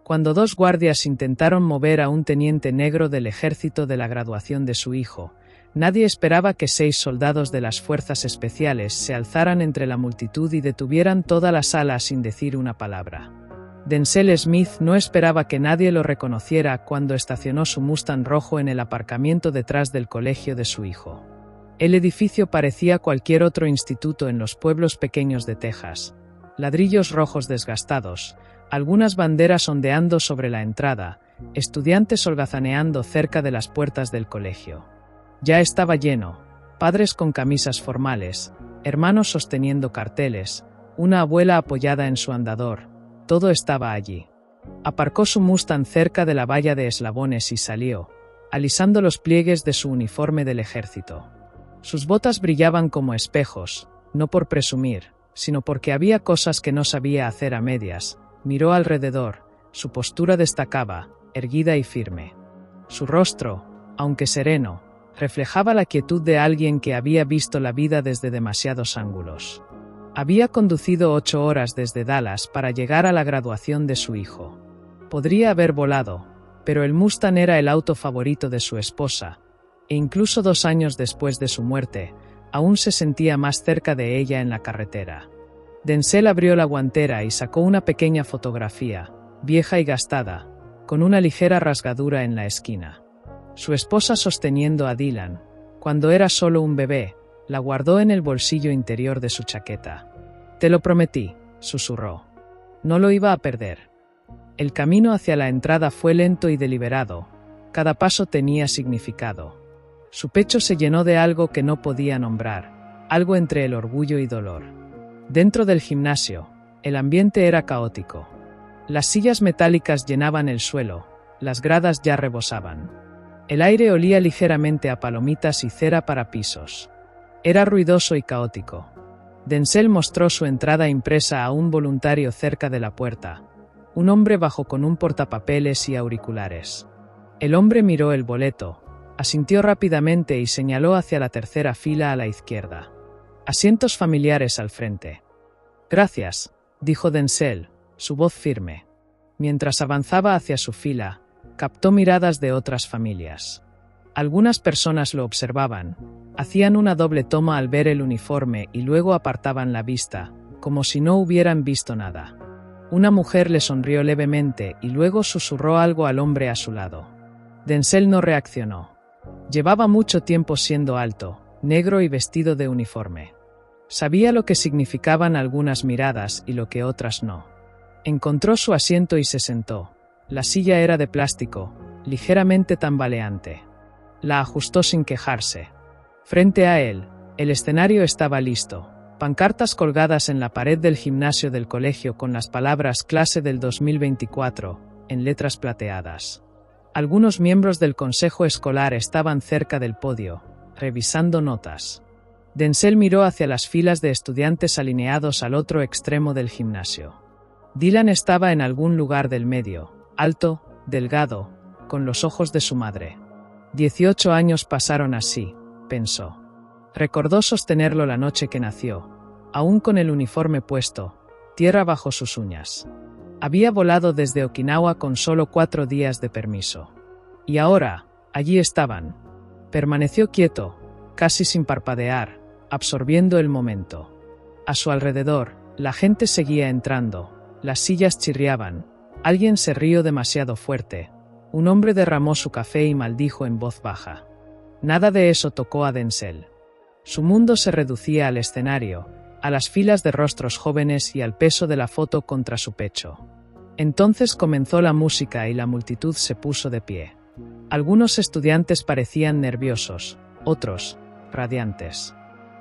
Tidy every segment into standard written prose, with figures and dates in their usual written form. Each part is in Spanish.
Cuando dos guardias intentaron mover a un teniente negro del ejército de la graduación de su hijo, nadie esperaba que 6 soldados de las fuerzas especiales se alzaran entre la multitud y detuvieran toda la sala sin decir una palabra. Denzel Smith no esperaba que nadie lo reconociera cuando estacionó su Mustang rojo en el aparcamiento detrás del colegio de su hijo. El edificio parecía cualquier otro instituto en los pueblos pequeños de Texas. Ladrillos rojos desgastados, algunas banderas ondeando sobre la entrada, estudiantes holgazaneando cerca de las puertas del colegio. Ya estaba lleno, padres con camisas formales, hermanos sosteniendo carteles, una abuela apoyada en su andador, todo estaba allí. Aparcó su Mustang cerca de la valla de eslabones y salió, alisando los pliegues de su uniforme del ejército. Sus botas brillaban como espejos, no por presumir, sino porque había cosas que no sabía hacer a medias. Miró alrededor, su postura destacaba, erguida y firme. Su rostro, aunque sereno, reflejaba la quietud de alguien que había visto la vida desde demasiados ángulos. Había conducido 8 horas desde Dallas para llegar a la graduación de su hijo. Podría haber volado, pero el Mustang era el auto favorito de su esposa, e incluso 2 años después de su muerte, aún se sentía más cerca de ella en la carretera. Denzel abrió la guantera y sacó una pequeña fotografía, vieja y gastada, con una ligera rasgadura en la esquina. Su esposa sosteniendo a Dylan, cuando era solo un bebé, la guardó en el bolsillo interior de su chaqueta. «Te lo prometí», susurró. No lo iba a perder. El camino hacia la entrada fue lento y deliberado, cada paso tenía significado. Su pecho se llenó de algo que no podía nombrar, algo entre el orgullo y dolor. Dentro del gimnasio, el ambiente era caótico. Las sillas metálicas llenaban el suelo, las gradas ya rebosaban. El aire olía ligeramente a palomitas y cera para pisos. Era ruidoso y caótico. Denzel mostró su entrada impresa a un voluntario cerca de la puerta, un hombre bajo con un portapapeles y auriculares. El hombre miró el boleto, asintió rápidamente y señaló hacia la tercera fila a la izquierda. Asientos familiares al frente. «Gracias», dijo Denzel, su voz firme. Mientras avanzaba hacia su fila, captó miradas de otras familias. Algunas personas lo observaban, hacían una doble toma al ver el uniforme y luego apartaban la vista, como si no hubieran visto nada. Una mujer le sonrió levemente y luego susurró algo al hombre a su lado. Denzel no reaccionó. Llevaba mucho tiempo siendo alto, negro y vestido de uniforme. Sabía lo que significaban algunas miradas y lo que otras no. Encontró su asiento y se sentó. La silla era de plástico, ligeramente tambaleante. La ajustó sin quejarse. Frente a él, el escenario estaba listo. Pancartas colgadas en la pared del gimnasio del colegio con las palabras «Clase del 2024», en letras plateadas. Algunos miembros del consejo escolar estaban cerca del podio, revisando notas. Denzel miró hacia las filas de estudiantes alineados al otro extremo del gimnasio. Dylan estaba en algún lugar del medio, alto, delgado, con los ojos de su madre. 18 años pasaron así, pensó. Recordó sostenerlo la noche que nació, aún con el uniforme puesto, tierra bajo sus uñas. Había volado desde Okinawa con solo 4 días de permiso. Y ahora, allí estaban. Permaneció quieto, casi sin parpadear, absorbiendo el momento. A su alrededor, la gente seguía entrando, las sillas chirriaban, alguien se rió demasiado fuerte, un hombre derramó su café y maldijo en voz baja. Nada de eso tocó a Denzel. Su mundo se reducía al escenario, a las filas de rostros jóvenes y al peso de la foto contra su pecho. Entonces comenzó la música y la multitud se puso de pie. Algunos estudiantes parecían nerviosos, otros, radiantes.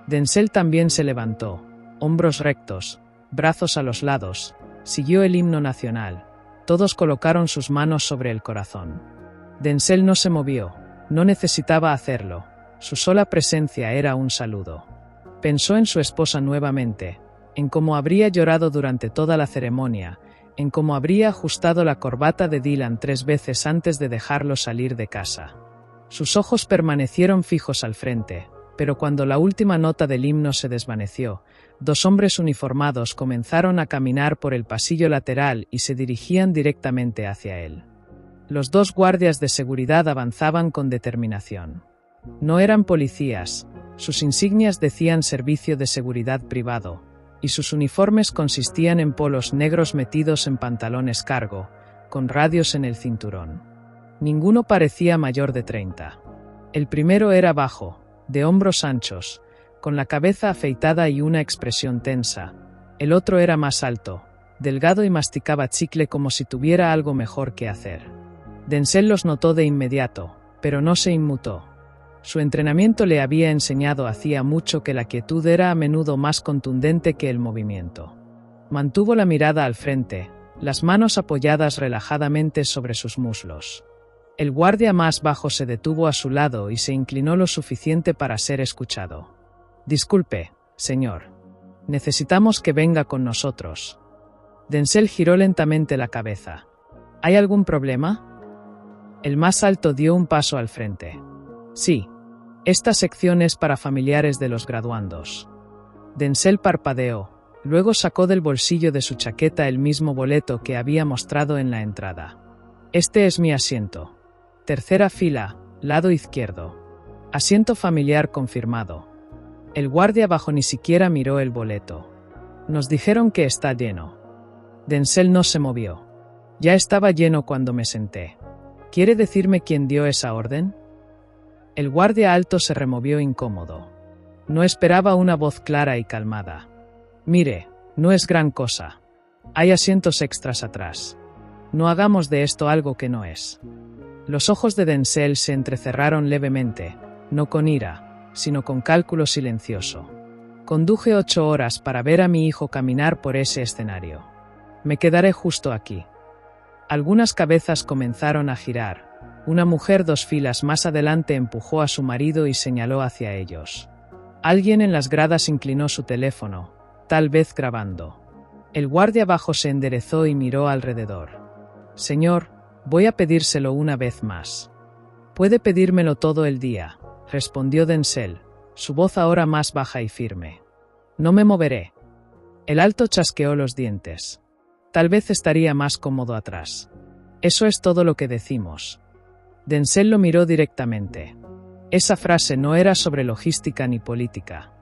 Denzel también se levantó, hombros rectos, brazos a los lados, siguió el himno nacional. Todos colocaron sus manos sobre el corazón. Denzel no se movió, no necesitaba hacerlo, su sola presencia era un saludo. Pensó en su esposa nuevamente, en cómo habría llorado durante toda la ceremonia, en cómo habría ajustado la corbata de Dylan 3 veces antes de dejarlo salir de casa. Sus ojos permanecieron fijos al frente, pero cuando la última nota del himno se desvaneció, 2 hombres uniformados comenzaron a caminar por el pasillo lateral y se dirigían directamente hacia él. Los 2 guardias de seguridad avanzaban con determinación. No eran policías, sus insignias decían Servicio de Seguridad Privado, y sus uniformes consistían en polos negros metidos en pantalones cargo, con radios en el cinturón. Ninguno parecía mayor de 30. El primero era bajo, de hombros anchos, con la cabeza afeitada y una expresión tensa. El otro era más alto, delgado y masticaba chicle como si tuviera algo mejor que hacer. Denzel los notó de inmediato, pero no se inmutó. Su entrenamiento le había enseñado hacía mucho que la quietud era a menudo más contundente que el movimiento. Mantuvo la mirada al frente, las manos apoyadas relajadamente sobre sus muslos. El guardia más bajo se detuvo a su lado y se inclinó lo suficiente para ser escuchado. «Disculpe, señor. Necesitamos que venga con nosotros». Denzel giró lentamente la cabeza. «¿Hay algún problema?» El más alto dio un paso al frente. «Sí. Esta sección es para familiares de los graduandos». Denzel parpadeó, luego sacó del bolsillo de su chaqueta el mismo boleto que había mostrado en la entrada. «Este es mi asiento. Tercera fila, lado izquierdo. Asiento familiar confirmado». El guardia bajo ni siquiera miró el boleto. «Nos dijeron que está lleno». Denzel no se movió. «Ya estaba lleno cuando me senté. ¿Quiere decirme quién dio esa orden?» El guardia alto se removió incómodo. No esperaba una voz clara y calmada. «Mire, no es gran cosa. Hay asientos extras atrás. No hagamos de esto algo que no es». Los ojos de Denzel se entrecerraron levemente, no con ira, sino con cálculo silencioso. «Conduje 8 horas para ver a mi hijo caminar por ese escenario. Me quedaré justo aquí». Algunas cabezas comenzaron a girar. Una mujer 2 filas más adelante empujó a su marido y señaló hacia ellos. Alguien en las gradas inclinó su teléfono, tal vez grabando. El guardia bajo se enderezó y miró alrededor. «Señor, voy a pedírselo una vez más». «Puede pedírmelo todo el día», respondió Denzel, su voz ahora más baja y firme. «No me moveré». El alto chasqueó los dientes. «Tal vez estaría más cómodo atrás. Eso es todo lo que decimos». Denzel lo miró directamente. Esa frase no era sobre logística ni política.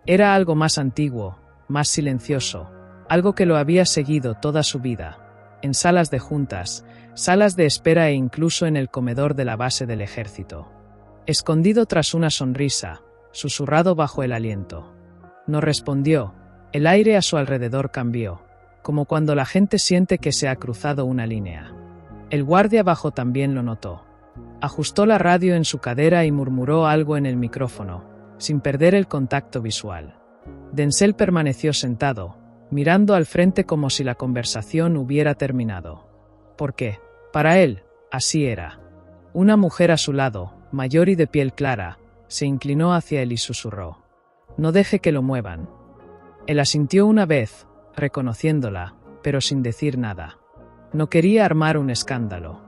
Era algo más antiguo, más silencioso, algo que lo había seguido toda su vida, en salas de juntas, salas de espera e incluso en el comedor de la base del ejército. Escondido tras una sonrisa, susurrado bajo el aliento. No respondió. El aire a su alrededor cambió, como cuando la gente siente que se ha cruzado una línea. El guardia bajo también lo notó. Ajustó la radio en su cadera y murmuró algo en el micrófono, sin perder el contacto visual. Denzel permaneció sentado, mirando al frente como si la conversación hubiera terminado. Porque, para él, así era. Una mujer a su lado, mayor y de piel clara, se inclinó hacia él y susurró. «No deje que lo muevan». Él asintió una vez, reconociéndola, pero sin decir nada. No quería armar un escándalo.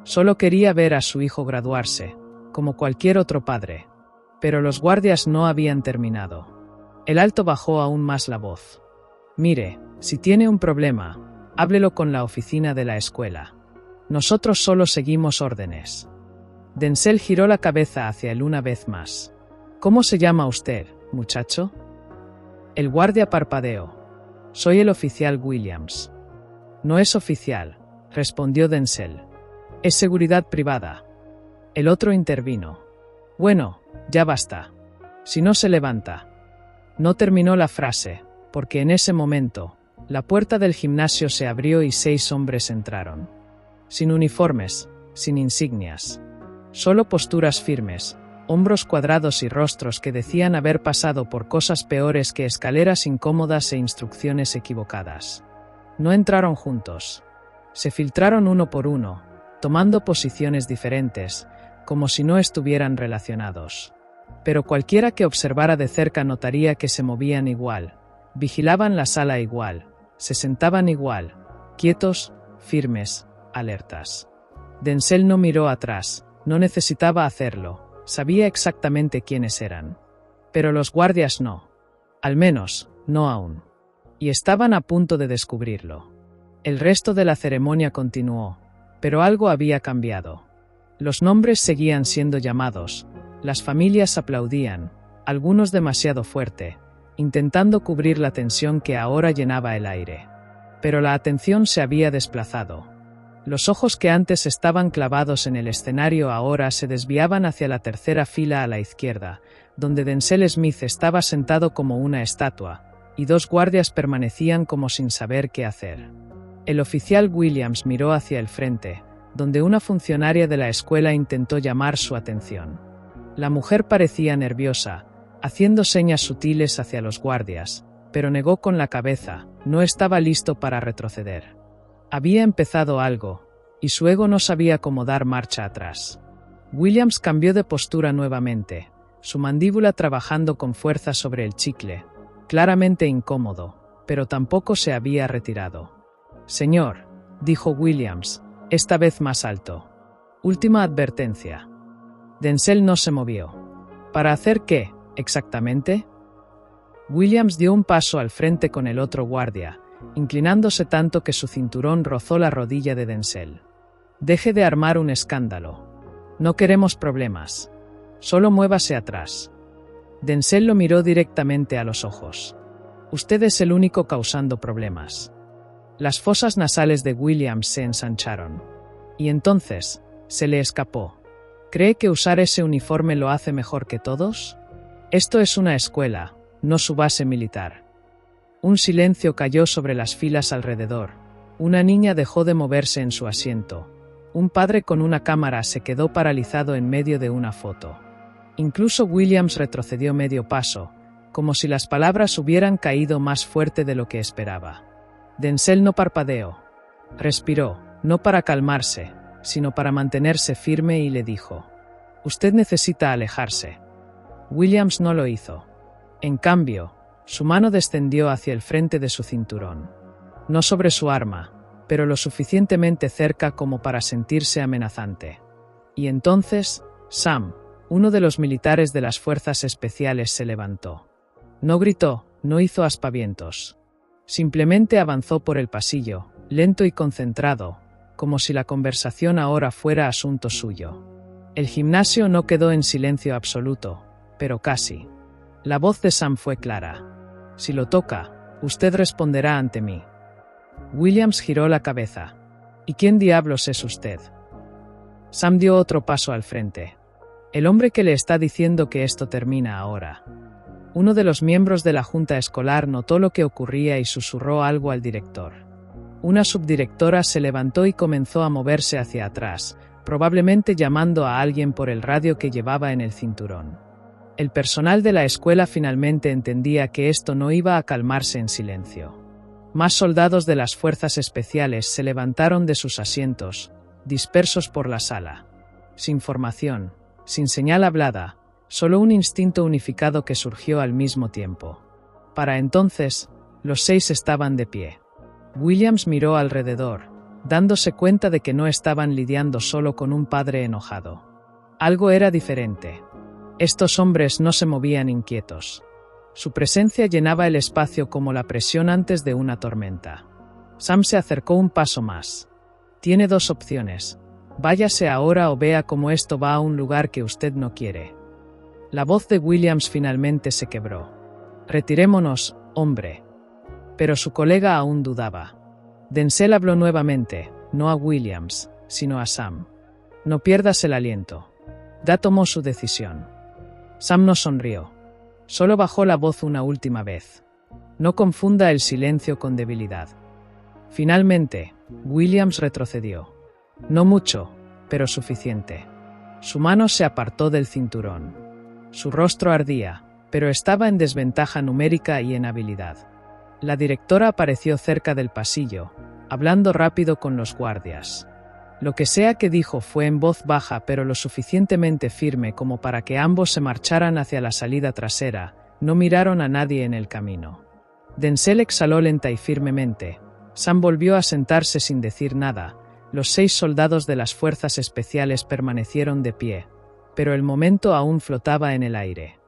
Solo quería ver a su hijo graduarse, como cualquier otro padre. Pero los guardias no habían terminado. El alto bajó aún más la voz. «Mire, si tiene un problema, háblelo con la oficina de la escuela. Nosotros solo seguimos órdenes». Denzel giró la cabeza hacia él una vez más. «¿Cómo se llama usted, muchacho?» El guardia parpadeó. «Soy el oficial Williams». «No es oficial», respondió Denzel. «Es seguridad privada». El otro intervino. «Bueno, ya basta. Si no se levanta». No terminó la frase, porque en ese momento, la puerta del gimnasio se abrió y 6 hombres entraron. Sin uniformes, sin insignias. Solo posturas firmes, hombros cuadrados y rostros que decían haber pasado por cosas peores que escaleras incómodas e instrucciones equivocadas. No entraron juntos. Se filtraron uno por uno, tomando posiciones diferentes, como si no estuvieran relacionados. Pero cualquiera que observara de cerca notaría que se movían igual, vigilaban la sala igual, se sentaban igual, quietos, firmes, alertas. Denzel no miró atrás, no necesitaba hacerlo, sabía exactamente quiénes eran. Pero los guardias no. Al menos, no aún. Y estaban a punto de descubrirlo. El resto de la ceremonia continuó, pero algo había cambiado. Los nombres seguían siendo llamados, las familias aplaudían, algunos demasiado fuerte, intentando cubrir la tensión que ahora llenaba el aire. Pero la atención se había desplazado. Los ojos que antes estaban clavados en el escenario ahora se desviaban hacia la tercera fila a la izquierda, donde Denzel Smith estaba sentado como una estatua, y dos guardias permanecían como sin saber qué hacer. El oficial Williams miró hacia el frente, donde una funcionaria de la escuela intentó llamar su atención. La mujer parecía nerviosa, haciendo señas sutiles hacia los guardias, pero negó con la cabeza, no estaba listo para retroceder. Había empezado algo, y su ego no sabía cómo dar marcha atrás. Williams cambió de postura nuevamente, su mandíbula trabajando con fuerza sobre el chicle, claramente incómodo, pero tampoco se había retirado. «Señor», dijo Williams, esta vez más alto. «Última advertencia». Denzel no se movió. «¿Para hacer qué, exactamente?» Williams dio un paso al frente con el otro guardia, inclinándose tanto que su cinturón rozó la rodilla de Denzel. «Deje de armar un escándalo. No queremos problemas. Solo muévase atrás». Denzel lo miró directamente a los ojos. «Usted es el único causando problemas». Las fosas nasales de Williams se ensancharon. Y entonces, se le escapó. ¿Cree que usar ese uniforme lo hace mejor que todos? Esto es una escuela, no su base militar. Un silencio cayó sobre las filas alrededor. Una niña dejó de moverse en su asiento. Un padre con una cámara se quedó paralizado en medio de una foto. Incluso Williams retrocedió medio paso, como si las palabras hubieran caído más fuerte de lo que esperaba. Denzel no parpadeó. Respiró, no para calmarse, sino para mantenerse firme y le dijo: «Usted necesita alejarse». Williams no lo hizo. En cambio, su mano descendió hacia el frente de su cinturón. No sobre su arma, pero lo suficientemente cerca como para sentirse amenazante. Y entonces, Sam, uno de los militares de las fuerzas especiales, se levantó. No gritó, no hizo aspavientos. Simplemente avanzó por el pasillo, lento y concentrado, como si la conversación ahora fuera asunto suyo. El gimnasio no quedó en silencio absoluto, pero casi. La voz de Sam fue clara. «Si lo toca, usted responderá ante mí». Williams giró la cabeza. «¿Y quién diablos es usted?» Sam dio otro paso al frente. «El hombre que le está diciendo que esto termina ahora». Uno de los miembros de la junta escolar notó lo que ocurría y susurró algo al director. Una subdirectora se levantó y comenzó a moverse hacia atrás, probablemente llamando a alguien por el radio que llevaba en el cinturón. El personal de la escuela finalmente entendía que esto no iba a calmarse en silencio. Más soldados de las fuerzas especiales se levantaron de sus asientos, dispersos por la sala. Sin formación, sin señal hablada, solo un instinto unificado que surgió al mismo tiempo. Para entonces, los 6 estaban de pie. Williams miró alrededor, dándose cuenta de que no estaban lidiando solo con un padre enojado. Algo era diferente. Estos hombres no se movían inquietos. Su presencia llenaba el espacio como la presión antes de una tormenta. Sam se acercó un paso más. «Tiene 2 opciones. Váyase ahora o vea cómo esto va a un lugar que usted no quiere». La voz de Williams finalmente se quebró. «Retirémonos, hombre». Pero su colega aún dudaba. Denzel habló nuevamente, no a Williams, sino a Sam. «No pierdas el aliento». Da tomó su decisión. Sam no sonrió. Solo bajó la voz una última vez. «No confunda el silencio con debilidad». Finalmente, Williams retrocedió. No mucho, pero suficiente. Su mano se apartó del cinturón. Su rostro ardía, pero estaba en desventaja numérica y en habilidad. La directora apareció cerca del pasillo, hablando rápido con los guardias. Lo que sea que dijo fue en voz baja pero lo suficientemente firme como para que ambos se marcharan hacia la salida trasera, no miraron a nadie en el camino. Denzel exhaló lenta y firmemente. Sam volvió a sentarse sin decir nada. Los 6 soldados de las fuerzas especiales permanecieron de pie, pero el momento aún flotaba en el aire.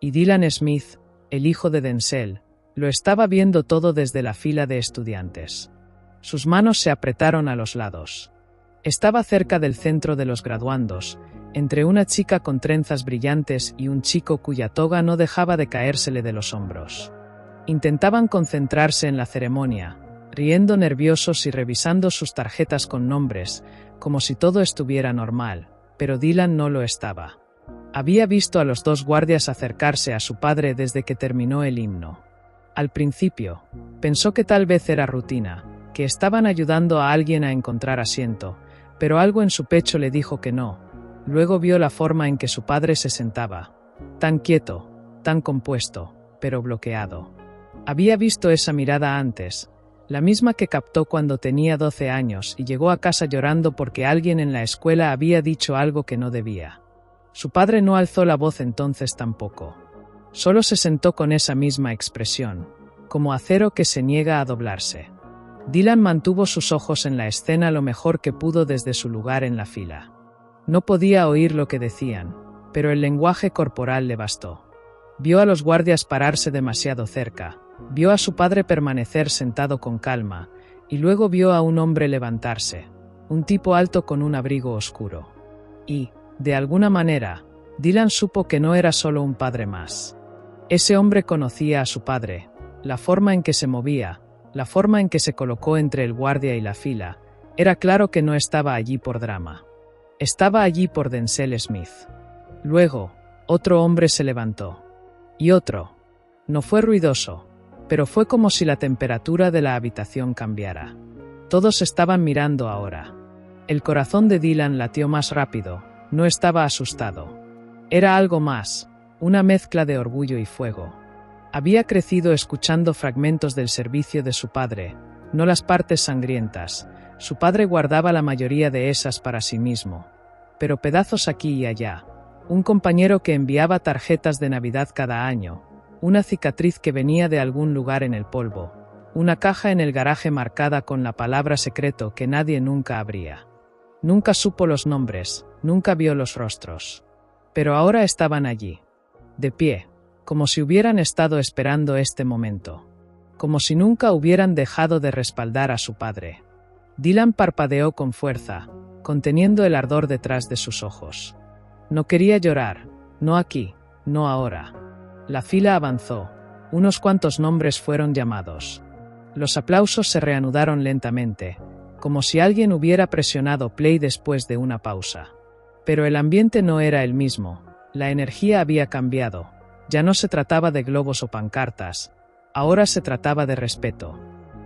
Y Dylan Smith, el hijo de Denzel, Lo estaba viendo todo desde la fila de estudiantes. Sus manos se apretaron a los lados. Estaba cerca del centro de los graduandos, entre una chica con trenzas brillantes y un chico cuya toga no dejaba de caérsele de los hombros. Intentaban concentrarse en la ceremonia, riendo nerviosos y revisando sus tarjetas con nombres, como si todo estuviera normal, pero Dylan no lo estaba. Había visto a los dos guardias acercarse a su padre desde que terminó el himno. Al principio, pensó que tal vez era rutina, que estaban ayudando a alguien a encontrar asiento, pero algo en su pecho le dijo que no. Luego vio la forma en que su padre se sentaba, tan quieto, tan compuesto, pero bloqueado. Había visto esa mirada antes, la misma que captó cuando tenía 12 años y llegó a casa llorando porque alguien en la escuela había dicho algo que no debía. Su padre no alzó la voz entonces tampoco. Solo se sentó con esa misma expresión, como acero que se niega a doblarse. Dylan mantuvo sus ojos en la escena lo mejor que pudo desde su lugar en la fila. No podía oír lo que decían, pero el lenguaje corporal le bastó. Vio a los guardias pararse demasiado cerca, vio a su padre permanecer sentado con calma, y luego vio a un hombre levantarse, un tipo alto con un abrigo oscuro. Y, de alguna manera, Dylan supo que no era solo un padre más. Ese hombre conocía a su padre, la forma en que se movía, la forma en que se colocó entre el guardia y la fila. Era claro que no estaba allí por drama. Estaba allí por Denzel Smith. Luego, otro hombre se levantó. Y otro. No fue ruidoso, pero fue como si la temperatura de la habitación cambiara. Todos estaban mirando ahora. El corazón de Dylan latió más rápido, no estaba asustado. Era algo más, una mezcla de orgullo y fuego. Había crecido escuchando fragmentos del servicio de su padre, no las partes sangrientas. Su padre guardaba la mayoría de esas para sí mismo. Pero pedazos aquí y allá. Un compañero que enviaba tarjetas de Navidad cada año. Una cicatriz que venía de algún lugar en el polvo. Una caja en el garaje marcada con la palabra secreto que nadie nunca abría. Nunca supo los nombres, nunca vio los rostros. Pero ahora estaban allí. De pie, como si hubieran estado esperando este momento. Como si nunca hubieran dejado de respaldar a su padre. Dylan parpadeó con fuerza, conteniendo el ardor detrás de sus ojos. No quería llorar, no aquí, no ahora. La fila avanzó, unos cuantos nombres fueron llamados. Los aplausos se reanudaron lentamente, como si alguien hubiera presionado play después de una pausa. Pero el ambiente no era el mismo, la energía había cambiado, ya no se trataba de globos o pancartas, ahora se trataba de respeto.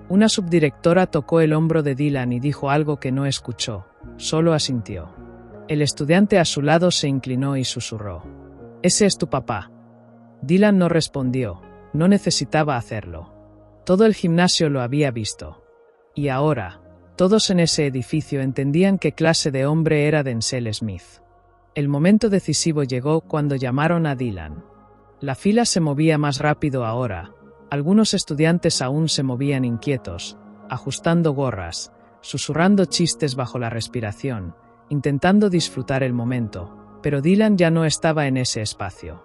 Una subdirectora tocó el hombro de Dylan y dijo algo que no escuchó, solo asintió. El estudiante a su lado se inclinó y susurró. «¿Ese es tu papá?» Dylan no respondió, no necesitaba hacerlo. Todo el gimnasio lo había visto. Y ahora, todos en ese edificio entendían qué clase de hombre era Denzel Smith. El momento decisivo llegó cuando llamaron a Dylan. La fila se movía más rápido ahora. Algunos estudiantes aún se movían inquietos, ajustando gorras, susurrando chistes bajo la respiración, intentando disfrutar el momento, pero Dylan ya no estaba en ese espacio.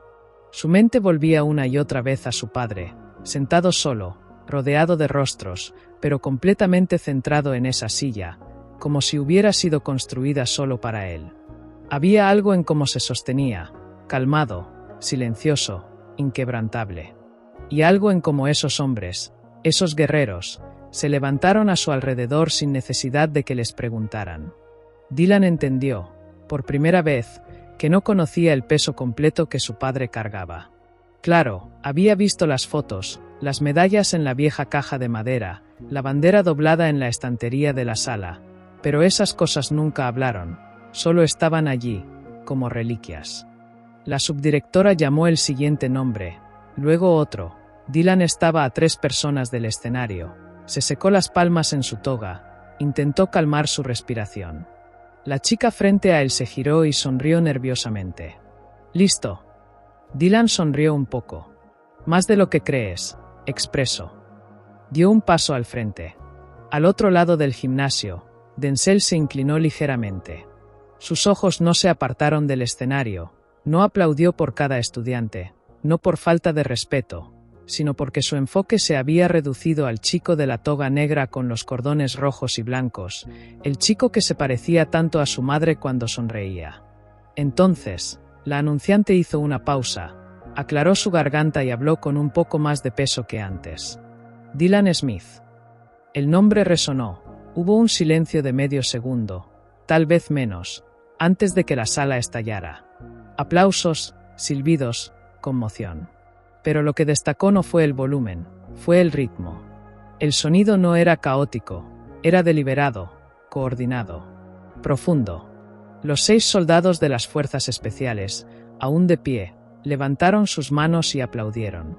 Su mente volvía una y otra vez a su padre, sentado solo, rodeado de rostros, pero completamente centrado en esa silla, como si hubiera sido construida solo para él. Había algo en cómo se sostenía, calmado, silencioso, inquebrantable. Y algo en cómo esos hombres, esos guerreros, se levantaron a su alrededor sin necesidad de que les preguntaran. Dylan entendió, por primera vez, que no conocía el peso completo que su padre cargaba. Claro, había visto las fotos, las medallas en la vieja caja de madera, la bandera doblada en la estantería de la sala, pero esas cosas nunca hablaron, solo estaban allí, como reliquias. La subdirectora llamó el siguiente nombre, luego otro. Dylan estaba a 3 personas del escenario, se secó las palmas en su toga, intentó calmar su respiración. La chica frente a él se giró y sonrió nerviosamente. «¿Listo?» Dylan sonrió un poco. «Más de lo que crees», expresó. Dio un paso al frente. Al otro lado del gimnasio, Denzel se inclinó ligeramente. Sus ojos no se apartaron del escenario, no aplaudió por cada estudiante, no por falta de respeto, sino porque su enfoque se había reducido al chico de la toga negra con los cordones rojos y blancos, el chico que se parecía tanto a su madre cuando sonreía. Entonces, la anunciante hizo una pausa, aclaró su garganta y habló con un poco más de peso que antes. Dylan Smith. El nombre resonó. Hubo un silencio de medio segundo, tal vez menos, antes de que la sala estallara. Aplausos, silbidos, conmoción. Pero lo que destacó no fue el volumen, fue el ritmo. El sonido no era caótico, era deliberado, coordinado, profundo. Los 6 soldados de las fuerzas especiales, aún de pie, levantaron sus manos y aplaudieron.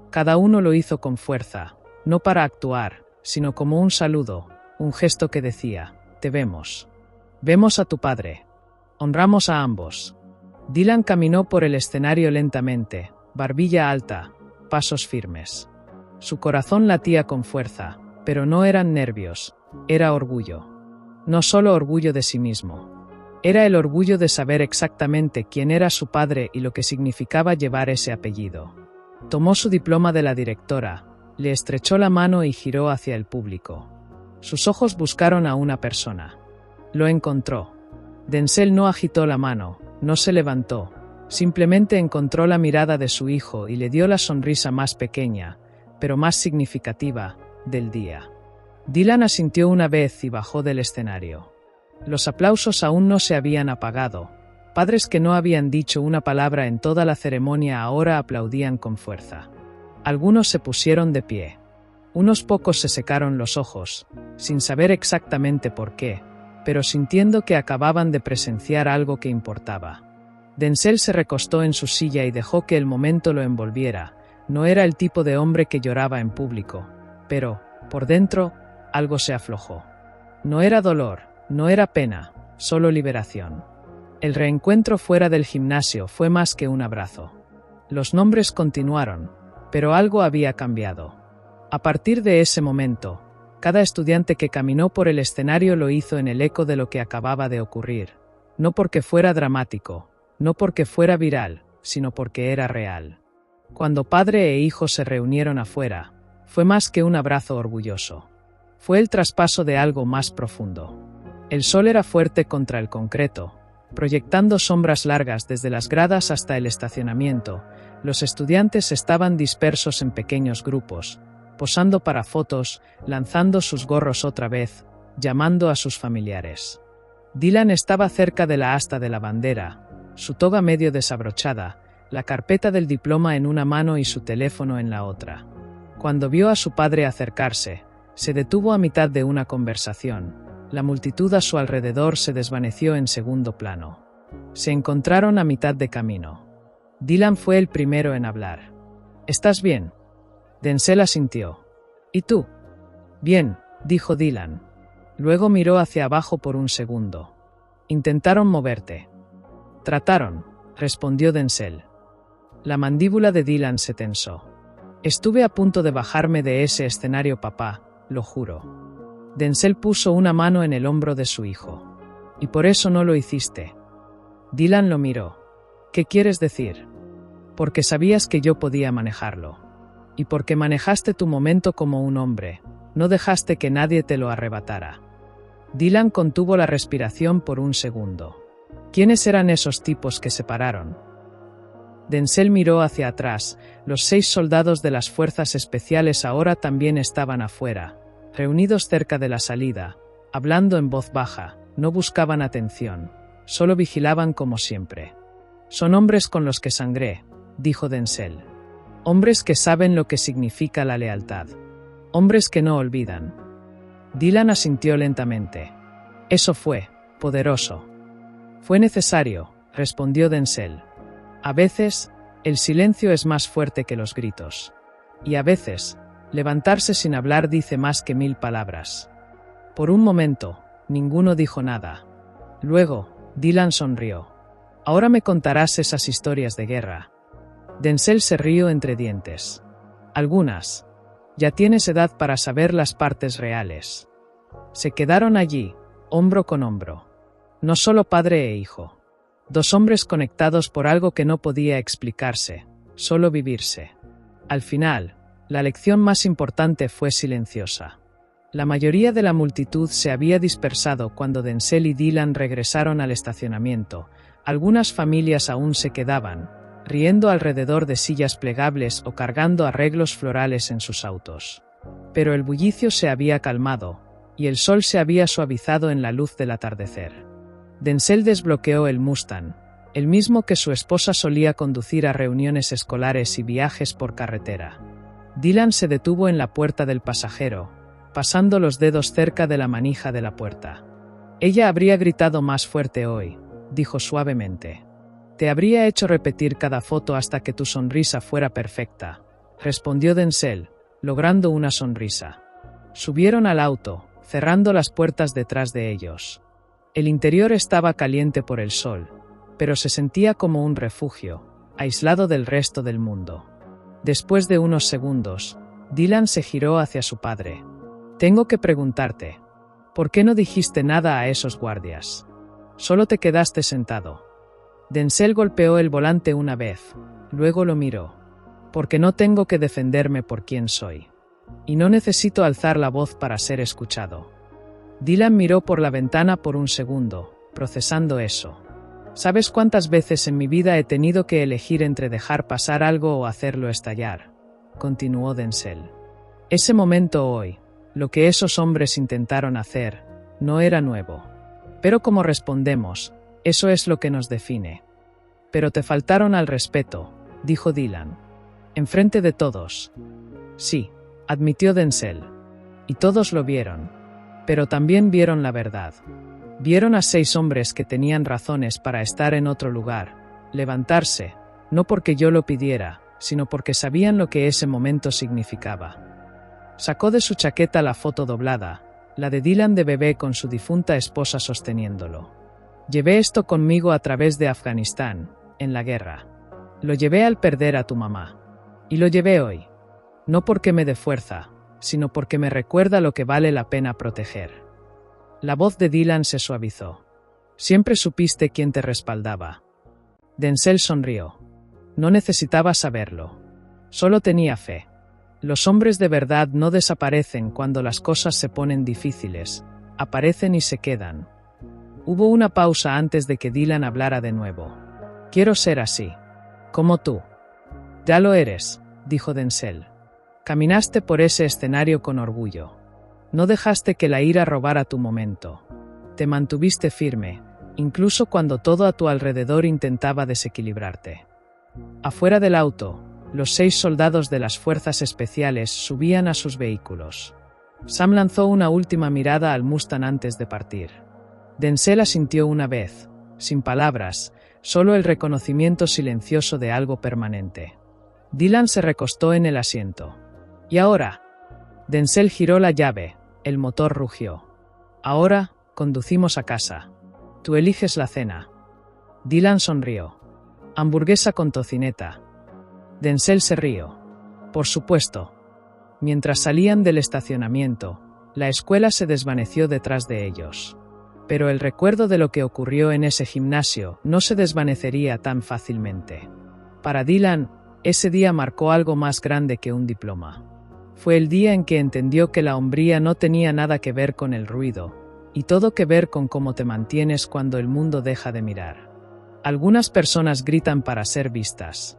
Cada uno lo hizo con fuerza, no para actuar, sino como un saludo, un gesto que decía: te vemos. Vemos a tu padre. Honramos a ambos. Dylan caminó por el escenario lentamente, barbilla alta, pasos firmes. Su corazón latía con fuerza, pero no eran nervios, era orgullo. No solo orgullo de sí mismo. Era el orgullo de saber exactamente quién era su padre y lo que significaba llevar ese apellido. Tomó su diploma de la directora, le estrechó la mano y giró hacia el público. Sus ojos buscaron a una persona. Lo encontró. Denzel no agitó la mano, no se levantó, simplemente encontró la mirada de su hijo y le dio la sonrisa más pequeña, pero más significativa, del día. Dylan asintió una vez y bajó del escenario. Los aplausos aún no se habían apagado. Padres que no habían dicho una palabra en toda la ceremonia ahora aplaudían con fuerza. Algunos se pusieron de pie. Unos pocos se secaron los ojos, sin saber exactamente por qué, pero sintiendo que acababan de presenciar algo que importaba. Denzel se recostó en su silla y dejó que el momento lo envolviera. No era el tipo de hombre que lloraba en público, pero, por dentro, algo se aflojó. No era dolor, no era pena, solo liberación. El reencuentro fuera del gimnasio fue más que un abrazo. Los nombres continuaron, pero algo había cambiado. A partir de ese momento, cada estudiante que caminó por el escenario lo hizo en el eco de lo que acababa de ocurrir, no porque fuera dramático, no porque fuera viral, sino porque era real. Cuando padre e hijo se reunieron afuera, fue más que un abrazo orgulloso. Fue el traspaso de algo más profundo. El sol era fuerte contra el concreto, proyectando sombras largas desde las gradas hasta el estacionamiento. Los estudiantes estaban dispersos en pequeños grupos, posando para fotos, lanzando sus gorros otra vez, llamando a sus familiares. Dylan estaba cerca de la asta de la bandera, su toga medio desabrochada, la carpeta del diploma en una mano y su teléfono en la otra. Cuando vio a su padre acercarse, se detuvo a mitad de una conversación. La multitud a su alrededor se desvaneció en segundo plano. Se encontraron a mitad de camino. Dylan fue el primero en hablar. ¿Estás bien? Denzel asintió. ¿Y tú? Bien, dijo Dylan. Luego miró hacia abajo por un segundo. Intentaron moverte. Trataron, respondió Denzel. La mandíbula de Dylan se tensó. Estuve a punto de bajarme de ese escenario, papá, lo juro. Denzel puso una mano en el hombro de su hijo. ¿Y por eso no lo hiciste? Dylan lo miró. ¿Qué quieres decir? Porque sabías que yo podía manejarlo. Y porque manejaste tu momento como un hombre, no dejaste que nadie te lo arrebatara. Dylan contuvo la respiración por un segundo. ¿Quiénes eran esos tipos que se pararon? Denzel miró hacia atrás. Los 6 soldados de las fuerzas especiales ahora también estaban afuera, reunidos cerca de la salida, hablando en voz baja. No buscaban atención, solo vigilaban como siempre. Son hombres con los que sangré, dijo Denzel. Hombres que saben lo que significa la lealtad. Hombres que no olvidan. Dylan asintió lentamente. Eso fue poderoso. Fue necesario, respondió Denzel. A veces, el silencio es más fuerte que los gritos. Y a veces, levantarse sin hablar dice más que 1000 palabras. Por un momento, ninguno dijo nada. Luego, Dylan sonrió. Ahora me contarás esas historias de guerra. Denzel se rió entre dientes. Algunas. Ya tienes edad para saber las partes reales. Se quedaron allí, hombro con hombro. No solo padre e hijo. 2 hombres conectados por algo que no podía explicarse, solo vivirse. Al final, la lección más importante fue silenciosa. La mayoría de la multitud se había dispersado cuando Denzel y Dylan regresaron al estacionamiento. Algunas familias aún se quedaban, riendo alrededor de sillas plegables o cargando arreglos florales en sus autos. Pero el bullicio se había calmado, y el sol se había suavizado en la luz del atardecer. Denzel desbloqueó el Mustang, el mismo que su esposa solía conducir a reuniones escolares y viajes por carretera. Dylan se detuvo en la puerta del pasajero, pasando los dedos cerca de la manija de la puerta. Ella habría gritado más fuerte hoy, dijo suavemente. Te habría hecho repetir cada foto hasta que tu sonrisa fuera perfecta, respondió Denzel, logrando una sonrisa. Subieron al auto, cerrando las puertas detrás de ellos. El interior estaba caliente por el sol, pero se sentía como un refugio, aislado del resto del mundo. Después de unos segundos, Dylan se giró hacia su padre. Tengo que preguntarte, ¿por qué no dijiste nada a esos guardias? Solo te quedaste sentado. Denzel golpeó el volante una vez, luego lo miró. Porque no tengo que defenderme por quién soy. Y no necesito alzar la voz para ser escuchado. Dylan miró por la ventana por un segundo, procesando eso. ¿Sabes cuántas veces en mi vida he tenido que elegir entre dejar pasar algo o hacerlo estallar? Continuó Denzel. Ese momento hoy, lo que esos hombres intentaron hacer, no era nuevo. Pero como respondemos, eso es lo que nos define. Pero te faltaron al respeto, dijo Dylan. Enfrente de todos. Sí, admitió Denzel. Y todos lo vieron. Pero también vieron la verdad. Vieron a 6 hombres que tenían razones para estar en otro lugar, levantarse, no porque yo lo pidiera, sino porque sabían lo que ese momento significaba. Sacó de su chaqueta la foto doblada, la de Dylan de bebé con su difunta esposa sosteniéndolo. Llevé esto conmigo a través de Afganistán, en la guerra. Lo llevé al perder a tu mamá. Y lo llevé hoy. No porque me dé fuerza, sino porque me recuerda lo que vale la pena proteger. La voz de Dylan se suavizó. Siempre supiste quién te respaldaba. Denzel sonrió. No necesitaba saberlo. Solo tenía fe. Los hombres de verdad no desaparecen cuando las cosas se ponen difíciles, aparecen y se quedan. Hubo una pausa antes de que Dylan hablara de nuevo. Quiero ser así. Como tú. Ya lo eres, dijo Denzel. Caminaste por ese escenario con orgullo. No dejaste que la ira robara tu momento. Te mantuviste firme, incluso cuando todo a tu alrededor intentaba desequilibrarte. Afuera del auto, los 6 soldados de las fuerzas especiales subían a sus vehículos. Sam lanzó una última mirada al Mustang antes de partir. Denzel asintió una vez, sin palabras, solo el reconocimiento silencioso de algo permanente. Dylan se recostó en el asiento. ¿Y ahora? Denzel giró la llave, el motor rugió. Ahora, conducimos a casa. Tú eliges la cena. Dylan sonrió. Hamburguesa con tocineta. Denzel se rió. Por supuesto. Mientras salían del estacionamiento, la escuela se desvaneció detrás de ellos. Pero el recuerdo de lo que ocurrió en ese gimnasio no se desvanecería tan fácilmente. Para Dylan, ese día marcó algo más grande que un diploma. Fue el día en que entendió que la hombría no tenía nada que ver con el ruido, y todo que ver con cómo te mantienes cuando el mundo deja de mirar. Algunas personas gritan para ser vistas.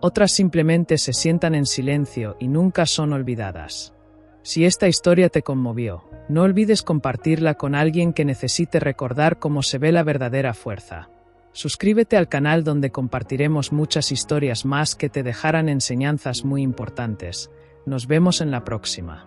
Otras simplemente se sientan en silencio y nunca son olvidadas. Si esta historia te conmovió, no olvides compartirla con alguien que necesite recordar cómo se ve la verdadera fuerza. Suscríbete al canal donde compartiremos muchas historias más que te dejarán enseñanzas muy importantes. Nos vemos en la próxima.